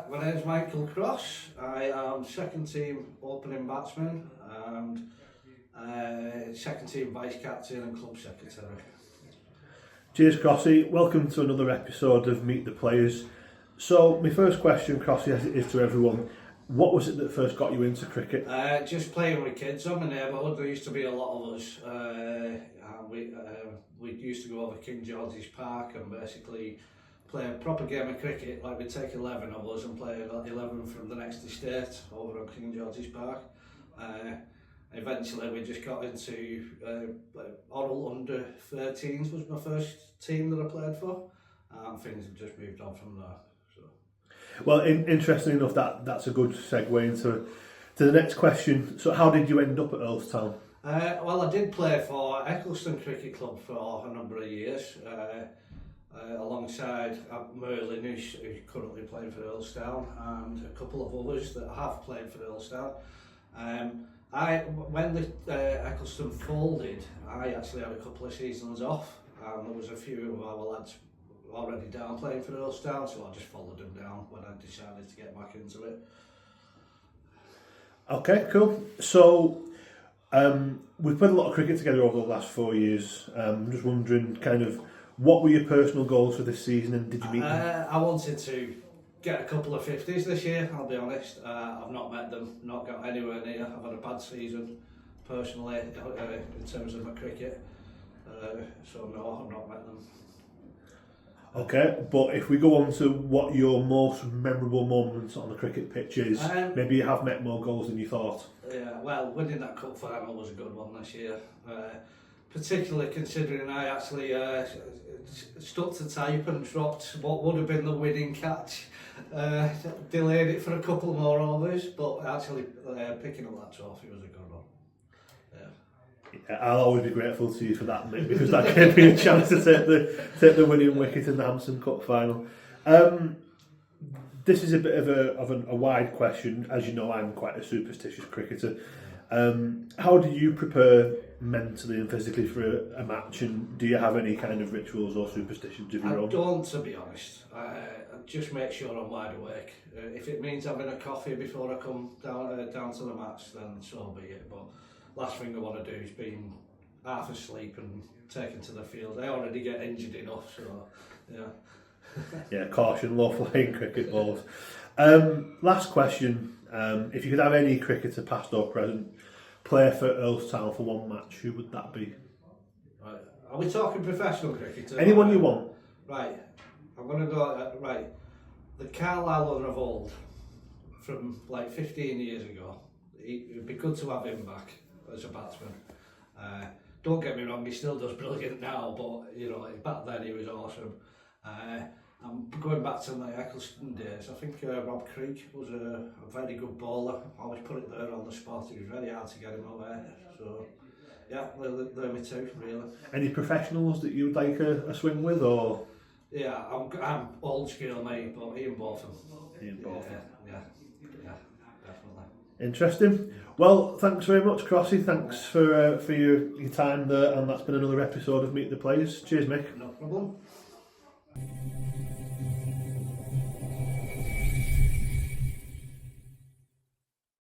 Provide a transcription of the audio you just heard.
My name's Mick Cross. I am second team opening batsman and second team vice captain and club secretary. Cheers, Crossy. Welcome to another episode of Meet the Players. So, my first question, Crossy, as it is to everyone, what was it that first got you into cricket? Just playing with kids on my neighbourhood. There used to be a lot of us. And we used to go over King George's Park and basically play a proper game of cricket. Like we'd take 11 of us and play 11 from the next estate over on King George's Park. Eventually we just got into Oral under 13s was my first team that I played for, and things have just moved on from there. So. Well, interestingly enough, that's a good segue into the next question. So how did you end up at Earlestown? Well, I did play for Earlestown Cricket Club for a number of years, alongside Merlin, who's currently playing for Earlestown, and a couple of others that have played for Earlestown. When the Earlestown folded, I actually had a couple of seasons off, and there was a few of our lads already down playing for Earlestown, so I just followed them down when I decided to get back into it. Okay, cool. So we've played a lot of cricket together over the last 4 years. I'm just wondering, kind of, what were your personal goals for this season, and did you meet them? I wanted to get a couple of 50s this year, I'll be honest. I've not met them, not got anywhere near. I've had a bad season personally in terms of my cricket, so no, I've not met them. Okay, but if we go on to what your most memorable moments on the cricket pitch is, maybe you have met more goals than you thought. Yeah, well, winning that cup final was a good one this year, particularly considering I actually stuck to type and dropped what would have been the winning catch. Delayed it for a couple more overs, but actually picking up that trophy was a good one. Yeah, I'll always be grateful to you for that, mate, because that gave me a chance to take the winning wicket in the Hampson Cup final. This is a bit of a wide question. As you know, I'm quite a superstitious cricketer. How do you prepare mentally and physically for a match, and do you have any kind of rituals or superstitions of your own? I don't, to be honest. I just make sure I'm wide awake. If it means having a coffee before I come down to the match, then so be it. But last thing I want to do is being half asleep and taken to the field. I already get injured enough, so yeah. Yeah, caution, low flying cricket balls. Last question. If you could have any cricketer, past or present, play for Earlestown for one match, who would that be? Right. Are we talking professional cricket? Anyone you want. Right. I'm going to go, right. The Carlisle of old, from like 15 years ago, it would be good to have him back as a batsman. Don't get me wrong, he still does brilliant now, but you know, back then he was awesome. I'm going back to my Earlestown days. I think Rob Creek was a very good bowler. I always put it there on the spot. It was very hard to get him away. So, yeah, they're me too, really. Any professionals that you would like a swing with, or? Yeah, I'm old school, mate, but Ian Botham. Ian Botham. Yeah, definitely. Interesting. Well, thanks very much, Crossy. Thanks for your time there, and that's been another episode of Meet the Players. Cheers, Mick. No problem.